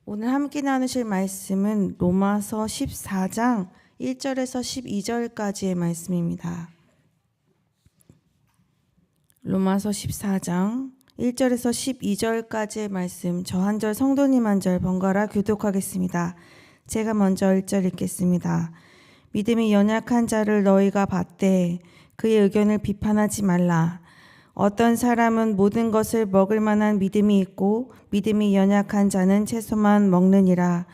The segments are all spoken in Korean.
오늘 함께 나누실 말씀은 로마서 14장 1절에서 12절까지의 말씀입니다. 로마서 14장 1절에서 12절까지의 말씀, 저 한 절 성도님 한 절 번갈아 교독하겠습니다. 제가 먼저 1절 읽겠습니다. 믿음이 연약한 자를 너희가 받되 그의 의견을 비판하지 말라. 어떤 사람은 모든 것을 먹을 만한 믿음이 있고 믿음이 연약한 자는 채소만 먹느니라.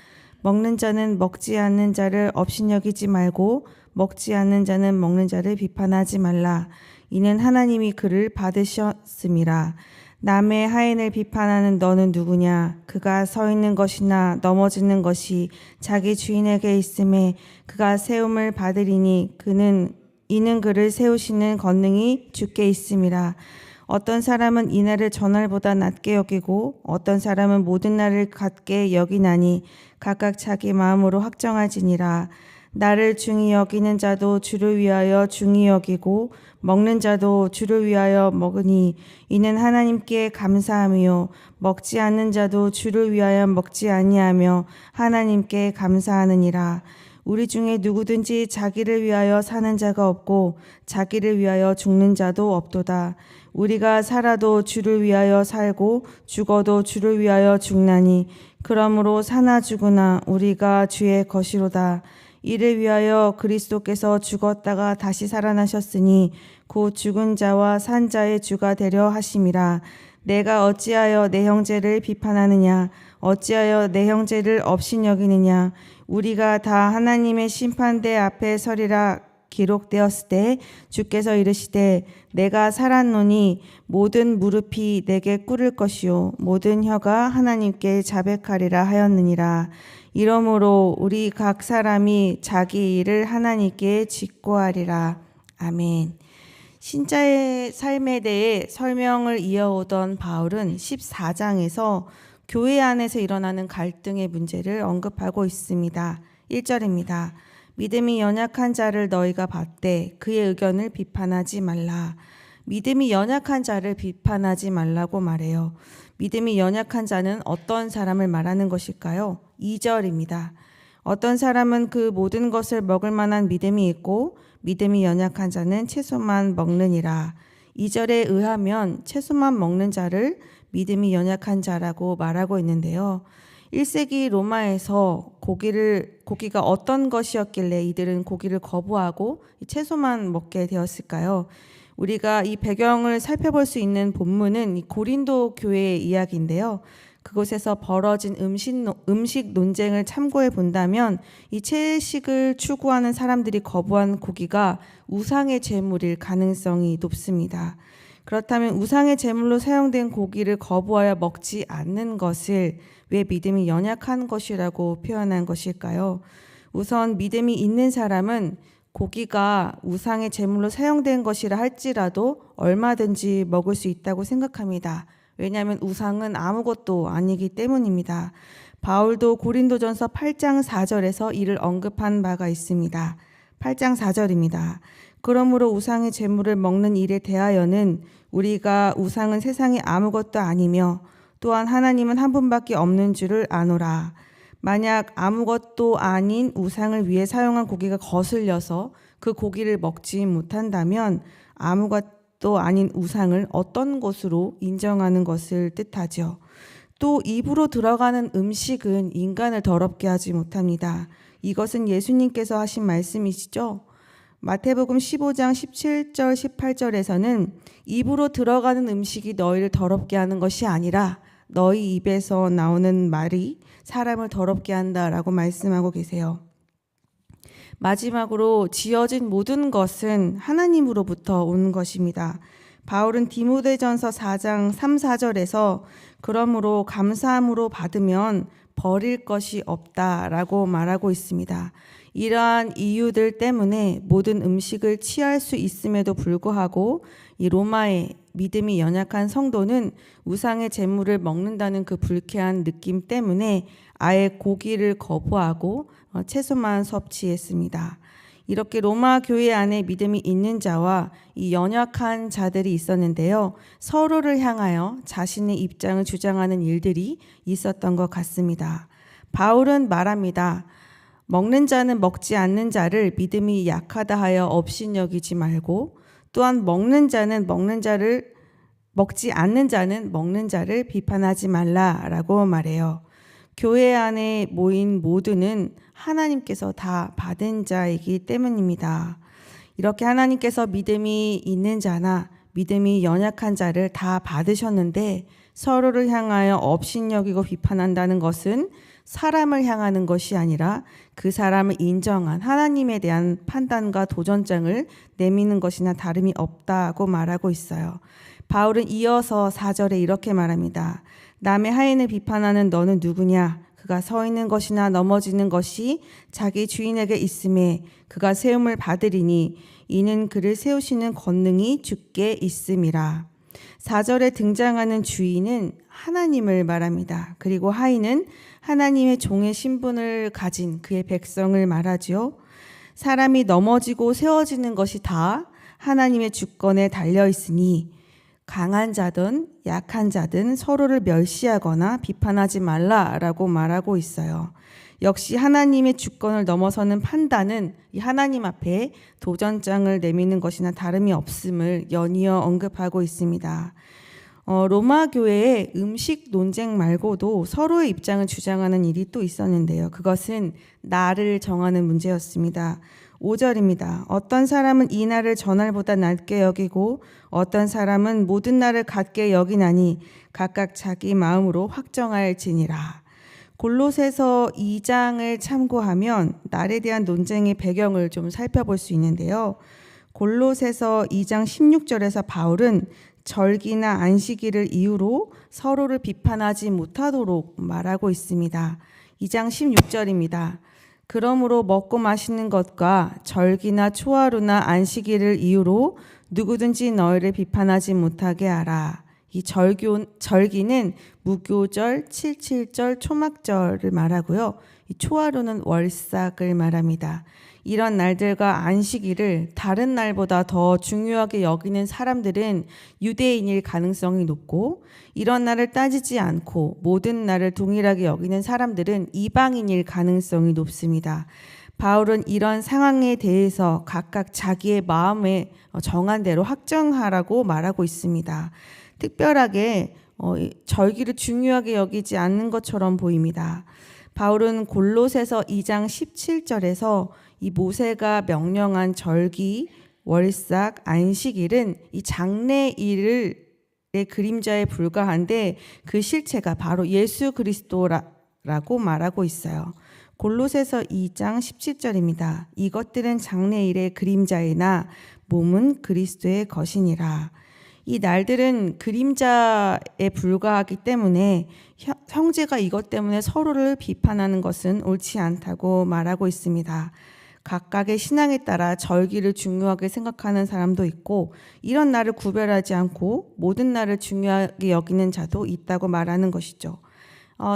먹는 자는 먹지 않는 자를 업신여기지 말고 먹지 않는 자는 먹는 자를 비판하지 말라. 이는 하나님이 그를 받으셨음이라. 남의 하인을 비판하는 너는 누구냐? 그가 서 있는 것이나 넘어지는 것이 자기 주인에게 있음에 그가 세움을 받으리니 이는 그를 세우시는 권능이 주께 있음이라. 어떤 사람은 이날을 전날보다 낮게 여기고 어떤 사람은 모든 날을 같게 여기나니 각각 자기 마음으로 확정할지니라. 나를 중히 여기는 자도 주를 위하여 중히 여기고 먹는 자도 주를 위하여 먹으니 이는 하나님께 감사함이요. 먹지 않는 자도 주를 위하여 먹지 아니하며 하나님께 감사하느니라. 우리 중에 누구든지 자기를 위하여 사는 자가 없고 자기를 위하여 죽는 자도 없도다. 우리가 살아도 주를 위하여 살고 죽어도 주를 위하여 죽나니 그러므로 사나 죽으나 우리가 주의 것이로다. 이를 위하여 그리스도께서 죽었다가 다시 살아나셨으니 곧 죽은 자와 산 자의 주가 되려 하심이라. 내가 어찌하여 내 형제를 비판하느냐? 어찌하여 내 형제를 업신여기느냐? 우리가 다 하나님의 심판대 앞에 서리라 기록되었을 때 주께서 이르시되 내가 살았노니 모든 무릎이 내게 꿇을 것이요 모든 혀가 하나님께 자백하리라 하였느니라. 이러므로 우리 각 사람이 자기 일을 하나님께 직고하리라. 아멘. 신자의 삶에 대해 설명을 이어오던 바울은 14장에서 교회 안에서 일어나는 갈등의 문제를 언급하고 있습니다. 1절입니다. 믿음이 연약한 자를 너희가 받되 그의 의견을 비판하지 말라. 믿음이 연약한 자를 비판하지 말라고 말해요. 믿음이 연약한 자는 어떤 사람을 말하는 것일까요? 2절입니다. 어떤 사람은 그 모든 것을 먹을 만한 믿음이 있고 믿음이 연약한 자는 채소만 먹느니라. 2절에 의하면 채소만 먹는 자를 믿음이 연약한 자라고 말하고 있는데요. 1세기 로마에서 고기가 어떤 것이었길래 이들은 고기를 거부하고 채소만 먹게 되었을까요? 우리가 이 배경을 살펴볼 수 있는 본문은 이 고린도 교회의 이야기인데요. 그곳에서 벌어진 음식 논쟁을 참고해 본다면 이 채식을 추구하는 사람들이 거부한 고기가 우상의 제물일 가능성이 높습니다. 그렇다면 우상의 제물로 사용된 고기를 거부하여 먹지 않는 것을 왜 믿음이 연약한 것이라고 표현한 것일까요? 우선 믿음이 있는 사람은 고기가 우상의 제물로 사용된 것이라 할지라도 얼마든지 먹을 수 있다고 생각합니다. 왜냐하면 우상은 아무것도 아니기 때문입니다. 바울도 고린도전서 8장 4절에서 이를 언급한 바가 있습니다. 8장 4절입니다. 그러므로 우상의 제물을 먹는 일에 대하여는 우리가 우상은 세상에 아무것도 아니며 또한 하나님은 한 분밖에 없는 줄을 아노라. 만약 아무것도 아닌 우상을 위해 사용한 고기가 거슬려서 그 고기를 먹지 못한다면 아무것도 아닌 우상을 어떤 것으로 인정하는 것을 뜻하죠. 또 입으로 들어가는 음식은 인간을 더럽게 하지 못합니다. 이것은 예수님께서 하신 말씀이시죠. 마태복음 15장 17절 18절에서는 입으로 들어가는 음식이 너희를 더럽게 하는 것이 아니라 너희 입에서 나오는 말이 사람을 더럽게 한다라고 말씀하고 계세요. 마지막으로 지어진 모든 것은 하나님으로부터 온 것입니다. 바울은 디모데전서 4장 3, 4절에서 그러므로 감사함으로 받으면 버릴 것이 없다라고 말하고 있습니다. 이러한 이유들 때문에 모든 음식을 취할 수 있음에도 불구하고 이 로마의 믿음이 연약한 성도는 우상의 제물을 먹는다는 그 불쾌한 느낌 때문에 아예 고기를 거부하고 채소만 섭취했습니다. 이렇게 로마 교회 안에 믿음이 있는 자와 이 연약한 자들이 있었는데요. 서로를 향하여 자신의 입장을 주장하는 일들이 있었던 것 같습니다. 바울은 말합니다. 먹는 자는 먹지 않는 자를 믿음이 약하다 하여 업신여기지 말고, 또한 먹지 않는 자는 먹는 자를 비판하지 말라라고 말해요. 교회 안에 모인 모두는 하나님께서 다 받은 자이기 때문입니다. 이렇게 하나님께서 믿음이 있는 자나 믿음이 연약한 자를 다 받으셨는데, 서로를 향하여 업신여기고 비판한다는 것은 사람을 향하는 것이 아니라 그 사람을 인정한 하나님에 대한 판단과 도전장을 내미는 것이나 다름이 없다고 말하고 있어요. 바울은 이어서 4절에 이렇게 말합니다. 남의 하인을 비판하는 너는 누구냐? 그가 서 있는 것이나 넘어지는 것이 자기 주인에게 있음에 그가 세움을 받으리니 이는 그를 세우시는 권능이 주께 있음이라. 4절에 등장하는 주인은 하나님을 말합니다. 그리고 하인은 하나님의 종의 신분을 가진 그의 백성을 말하지요. 사람이 넘어지고 세워지는 것이 다 하나님의 주권에 달려 있으니 강한 자든 약한 자든 서로를 멸시하거나 비판하지 말라라고 말하고 있어요. 역시 하나님의 주권을 넘어서는 판단은 이 하나님 앞에 도전장을 내미는 것이나 다름이 없음을 연이어 언급하고 있습니다. 로마 교회에 음식 논쟁 말고도 서로의 입장을 주장하는 일이 또 있었는데요. 그것은 날을 정하는 문제였습니다. 5절입니다. 어떤 사람은 이 날을 전날보다 낮게 여기고 어떤 사람은 모든 날을 같게 여기나니 각각 자기 마음으로 확정할지니라. 골로새서 2장을 참고하면 날에 대한 논쟁의 배경을 좀 살펴볼 수 있는데요. 골로새서 2장 16절에서 바울은 절기나 안식일을 이유로 서로를 비판하지 못하도록 말하고 있습니다. 2장 16절입니다. 그러므로 먹고 마시는 것과 절기나 초하루나 안식일을 이유로 누구든지 너희를 비판하지 못하게 하라. 이 절기는 무교절, 칠칠절, 초막절을 말하고요. 이 초하루는 월삭을 말합니다. 이런 날들과 안식일을 다른 날보다 더 중요하게 여기는 사람들은 유대인일 가능성이 높고, 이런 날을 따지지 않고 모든 날을 동일하게 여기는 사람들은 이방인일 가능성이 높습니다. 바울은 이런 상황에 대해서 각각 자기의 마음에 정한 대로 확정하라고 말하고 있습니다. 특별하게 절기를 중요하게 여기지 않는 것처럼 보입니다. 바울은 골로새서 2장 17절에서 이 모세가 명령한 절기, 월삭, 안식일은 이 장래일의 그림자에 불과한데 그 실체가 바로 예수 그리스도라고 말하고 있어요. 골로새서 2장 17절입니다. 이것들은 장래일의 그림자이나 몸은 그리스도의 것이니라. 이 날들은 그림자에 불과하기 때문에 형제가 이것 때문에 서로를 비판하는 것은 옳지 않다고 말하고 있습니다. 각각의 신앙에 따라 절기를 중요하게 생각하는 사람도 있고, 이런 날을 구별하지 않고 모든 날을 중요하게 여기는 자도 있다고 말하는 것이죠.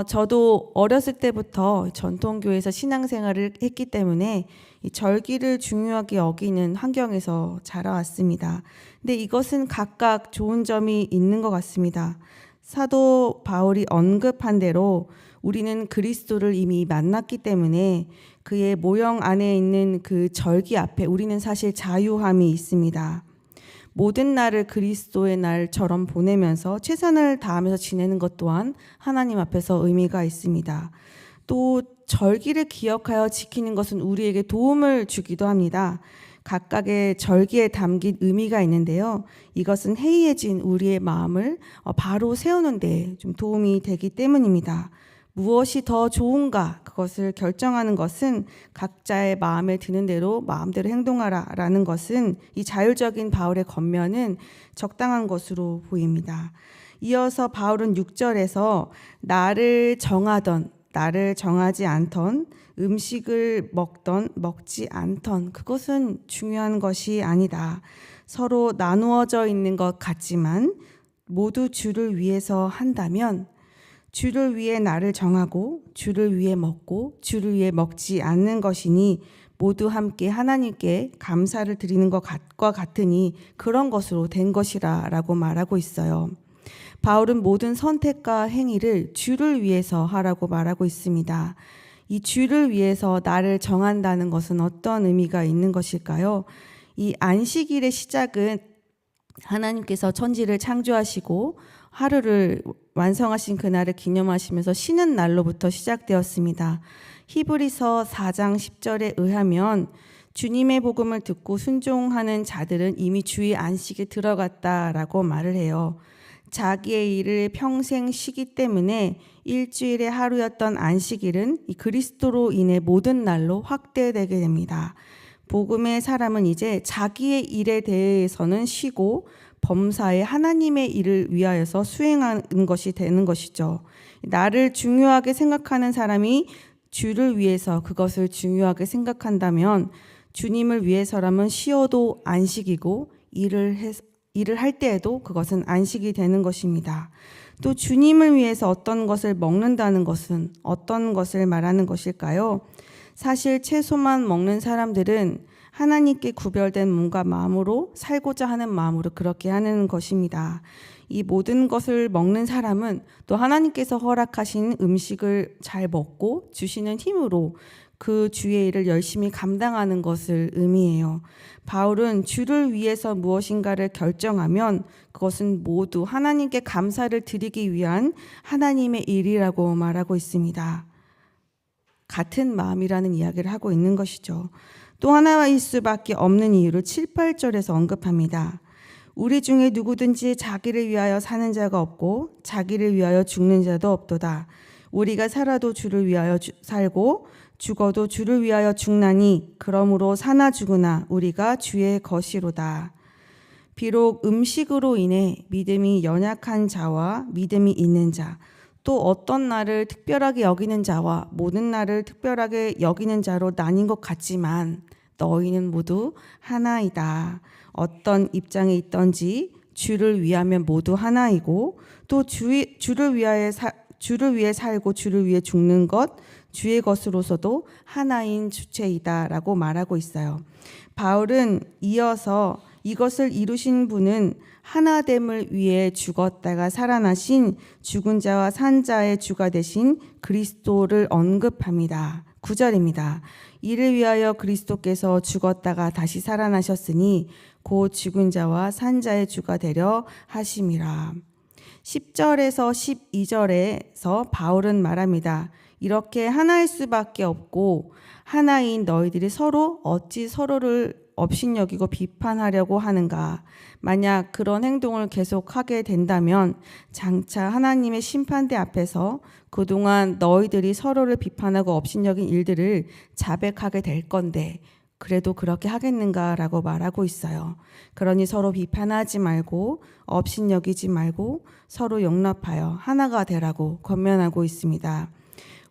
저도 어렸을 때부터 전통교회에서 신앙생활을 했기 때문에 이 절기를 중요하게 여기는 환경에서 자라왔습니다. 근데 이것은 각각 좋은 점이 있는 것 같습니다. 사도 바울이 언급한 대로 우리는 그리스도를 이미 만났기 때문에 그의 모형 안에 있는 그 절기 앞에 우리는 사실 자유함이 있습니다. 모든 날을 그리스도의 날처럼 보내면서 최선을 다하면서 지내는 것 또한 하나님 앞에서 의미가 있습니다. 또 절기를 기억하여 지키는 것은 우리에게 도움을 주기도 합니다. 각각의 절기에 담긴 의미가 있는데요. 이것은 해이해진 우리의 마음을 바로 세우는 데 좀 도움이 되기 때문입니다. 무엇이 더 좋은가 그것을 결정하는 것은 각자의 마음에 드는 대로 마음대로 행동하라라는 것은 이 자율적인 바울의 겉면은 적당한 것으로 보입니다. 이어서 바울은 6절에서 나를 정하던 나를 정하지 않던 음식을 먹던 먹지 않던 그것은 중요한 것이 아니다. 서로 나누어져 있는 것 같지만 모두 주를 위해서 한다면 주를 위해 나를 정하고 주를 위해 먹고 주를 위해 먹지 않는 것이니 모두 함께 하나님께 감사를 드리는 것과 같으니 그런 것으로 된 것이라 라고 말하고 있어요. 바울은 모든 선택과 행위를 주를 위해서 하라고 말하고 있습니다. 이 주를 위해서 나를 정한다는 것은 어떤 의미가 있는 것일까요? 이 안식일의 시작은 하나님께서 천지를 창조하시고 하루를 완성하신 그날을 기념하시면서 쉬는 날로부터 시작되었습니다. 히브리서 4장 10절에 의하면 주님의 복음을 듣고 순종하는 자들은 이미 주의 안식에 들어갔다라고 말을 해요. 자기의 일을 평생 쉬기 때문에 일주일의 하루였던 안식일은 이 그리스도로 인해 모든 날로 확대되게 됩니다. 복음의 사람은 이제 자기의 일에 대해서는 쉬고 범사에 하나님의 일을 위하여서 수행하는 것이 되는 것이죠. 나를 중요하게 생각하는 사람이 주를 위해서 그것을 중요하게 생각한다면 주님을 위해서라면 쉬어도 안식이고 일을 할 때에도 그것은 안식이 되는 것입니다. 또 주님을 위해서 어떤 것을 먹는다는 것은 어떤 것을 말하는 것일까요? 사실 채소만 먹는 사람들은 하나님께 구별된 몸과 마음으로 살고자 하는 마음으로 그렇게 하는 것입니다. 이 모든 것을 먹는 사람은 또 하나님께서 허락하신 음식을 잘 먹고 주시는 힘으로 그 주의 일을 열심히 감당하는 것을 의미해요. 바울은 주를 위해서 무엇인가를 결정하면 그것은 모두 하나님께 감사를 드리기 위한 하나님의 일이라고 말하고 있습니다. 같은 마음이라는 이야기를 하고 있는 것이죠. 또 하나일 수밖에 없는 이유를 7, 8절에서 언급합니다. 우리 중에 누구든지 자기를 위하여 사는 자가 없고 자기를 위하여 죽는 자도 없도다. 우리가 살아도 주를 위하여 살고 죽어도 주를 위하여 죽나니 그러므로 사나 죽으나 우리가 주의 것이로다. 비록 음식으로 인해 믿음이 연약한 자와 믿음이 있는 자, 또 어떤 날을 특별하게 여기는 자와 모든 날을 특별하게 여기는 자로 나뉜 것 같지만 너희는 모두 하나이다. 어떤 입장에 있든지 주를 위하면 모두 하나이고 또 주를 위해 살고 주를 위해 죽는 것 주의 것으로서도 하나인 주체이다라고 말하고 있어요. 바울은 이어서 이것을 이루신 분은 하나됨을 위해 죽었다가 살아나신 죽은 자와 산 자의 주가 되신 그리스도를 언급합니다. 9절입니다. 이를 위하여 그리스도께서 죽었다가 다시 살아나셨으니 곧 죽은 자와 산 자의 주가 되려 하심이라. 10절에서 12절에서 바울은 말합니다. 이렇게 하나일 수밖에 없고 하나인 너희들이 서로 어찌 서로를 업신여기고 비판하려고 하는가. 만약 그런 행동을 계속하게 된다면 장차 하나님의 심판대 앞에서 그동안 너희들이 서로를 비판하고 업신여긴 일들을 자백하게 될 건데 그래도 그렇게 하겠는가라고 말하고 있어요. 그러니 서로 비판하지 말고 업신여기지 말고 서로 용납하여 하나가 되라고 권면하고 있습니다.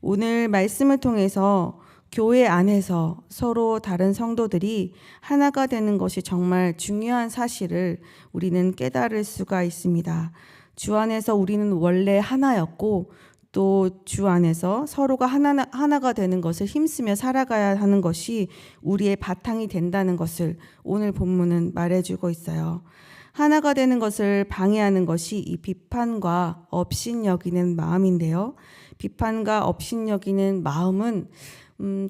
오늘 말씀을 통해서 교회 안에서 서로 다른 성도들이 하나가 되는 것이 정말 중요한 사실을 우리는 깨달을 수가 있습니다. 주 안에서 우리는 원래 하나였고 또 주 안에서 서로가 하나가 되는 것을 힘쓰며 살아가야 하는 것이 우리의 바탕이 된다는 것을 오늘 본문은 말해주고 있어요. 하나가 되는 것을 방해하는 것이 이 비판과 업신여기는 마음인데요. 비판과 업신여기는 마음은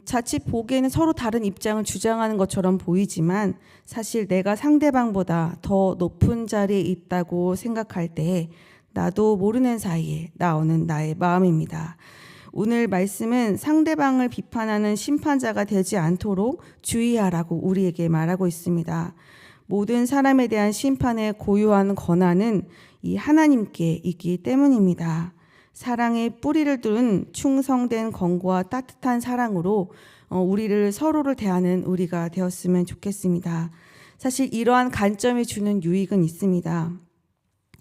자칫 보기에는 서로 다른 입장을 주장하는 것처럼 보이지만 사실 내가 상대방보다 더 높은 자리에 있다고 생각할 때 나도 모르는 사이에 나오는 나의 마음입니다. 오늘 말씀은 상대방을 비판하는 심판자가 되지 않도록 주의하라고 우리에게 말하고 있습니다. 모든 사람에 대한 심판의 고유한 권한은 이 하나님께 있기 때문입니다. 사랑의 뿌리를 둔 충성된 권고와 따뜻한 사랑으로 우리를 서로를 대하는 우리가 되었으면 좋겠습니다. 사실 이러한 관점이 주는 유익은 있습니다.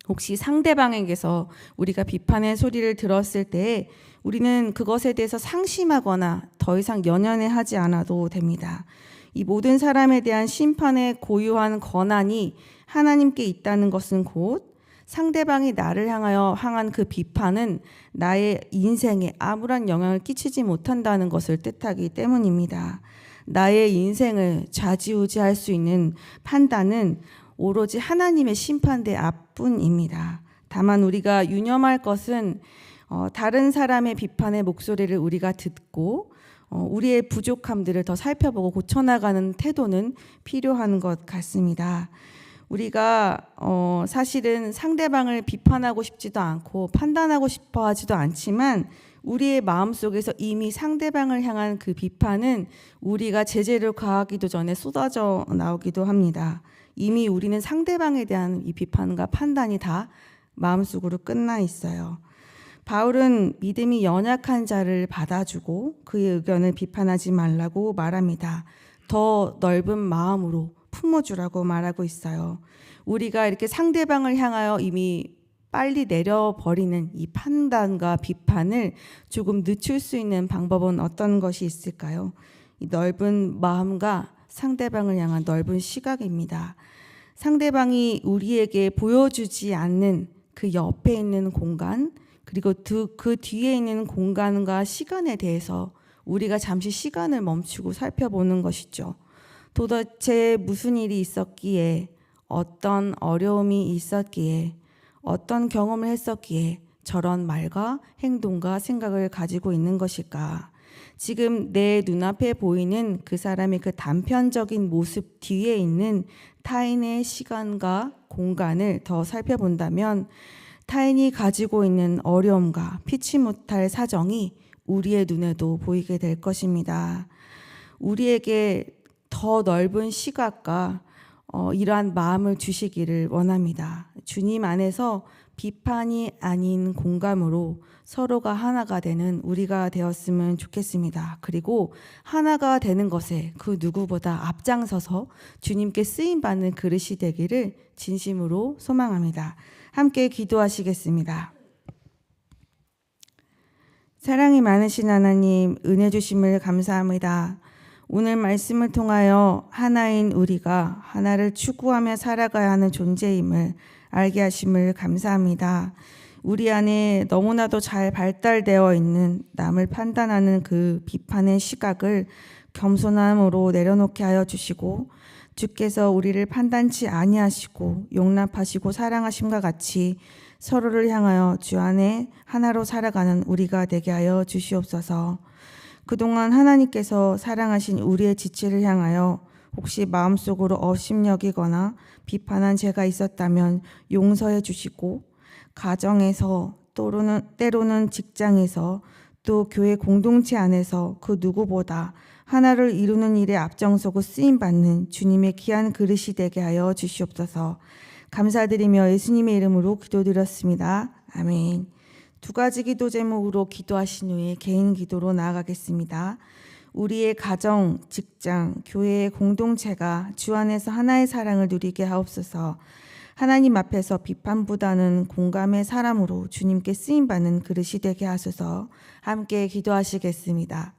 혹시 상대방에게서 우리가 비판의 소리를 들었을 때 우리는 그것에 대해서 상심하거나 더 이상 연연해하지 않아도 됩니다. 이 모든 사람에 대한 심판의 고유한 권한이 하나님께 있다는 것은 곧 상대방이 나를 향한 그 비판은 나의 인생에 아무런 영향을 끼치지 못한다는 것을 뜻하기 때문입니다. 나의 인생을 좌지우지할 수 있는 판단은 오로지 하나님의 심판대 앞뿐입니다. 다만 우리가 유념할 것은 다른 사람의 비판의 목소리를 우리가 듣고 우리의 부족함들을 더 살펴보고 고쳐나가는 태도는 필요한 것 같습니다. 우리가 사실은 상대방을 비판하고 싶지도 않고 판단하고 싶어 하지도 않지만 우리의 마음속에서 이미 상대방을 향한 그 비판은 우리가 제재를 가하기도 전에 쏟아져 나오기도 합니다. 이미 우리는 상대방에 대한 이 비판과 판단이 다 마음속으로 끝나 있어요. 바울은 믿음이 연약한 자를 받아주고 그의 의견을 비판하지 말라고 말합니다. 더 넓은 마음으로 품어주라고 말하고 있어요. 우리가 이렇게 상대방을 향하여 이미 빨리 내려버리는 이 판단과 비판을 조금 늦출 수 있는 방법은 어떤 것이 있을까요? 이 넓은 마음과 상대방을 향한 넓은 시각입니다. 상대방이 우리에게 보여주지 않는 그 옆에 있는 공간, 그리고 그 뒤에 있는 공간과 시간에 대해서 우리가 잠시 시간을 멈추고 살펴보는 것이죠. 도대체 무슨 일이 있었기에, 어떤 어려움이 있었기에, 어떤 경험을 했었기에 저런 말과 행동과 생각을 가지고 있는 것일까? 지금 내 눈앞에 보이는 그 사람의 그 단편적인 모습 뒤에 있는 타인의 시간과 공간을 더 살펴본다면 타인이 가지고 있는 어려움과 피치 못할 사정이 우리의 눈에도 보이게 될 것입니다. 우리에게 더 넓은 시각과 이러한 마음을 주시기를 원합니다. 주님 안에서 비판이 아닌 공감으로 서로가 하나가 되는 우리가 되었으면 좋겠습니다. 그리고 하나가 되는 것에 그 누구보다 앞장서서 주님께 쓰임받는 그릇이 되기를 진심으로 소망합니다. 함께 기도하시겠습니다. 사랑이 많으신 하나님, 은혜 주심을 감사합니다. 오늘 말씀을 통하여 하나인 우리가 하나를 추구하며 살아가야 하는 존재임을 알게 하심을 감사합니다. 우리 안에 너무나도 잘 발달되어 있는 남을 판단하는 그 비판의 시각을 겸손함으로 내려놓게 하여 주시고, 주께서 우리를 판단치 아니하시고 용납하시고 사랑하심과 같이 서로를 향하여 주 안에 하나로 살아가는 우리가 되게 하여 주시옵소서. 그동안 하나님께서 사랑하신 우리의 지체를 향하여 혹시 마음속으로 업심여기거나 비판한 죄가 있었다면 용서해 주시고, 가정에서 때로는 직장에서 또 교회 공동체 안에서 그 누구보다 하나를 이루는 일에 앞장서고 쓰임받는 주님의 귀한 그릇이 되게 하여 주시옵소서. 감사드리며 예수님의 이름으로 기도드렸습니다. 아멘. 두 가지 기도 제목으로 기도하신 후에 개인 기도로 나아가겠습니다. 우리의 가정, 직장, 교회의 공동체가 주 안에서 하나의 사랑을 누리게 하옵소서. 하나님 앞에서 비판보다는 공감의 사람으로 주님께 쓰임받는 그릇이 되게 하소서. 함께 기도하시겠습니다.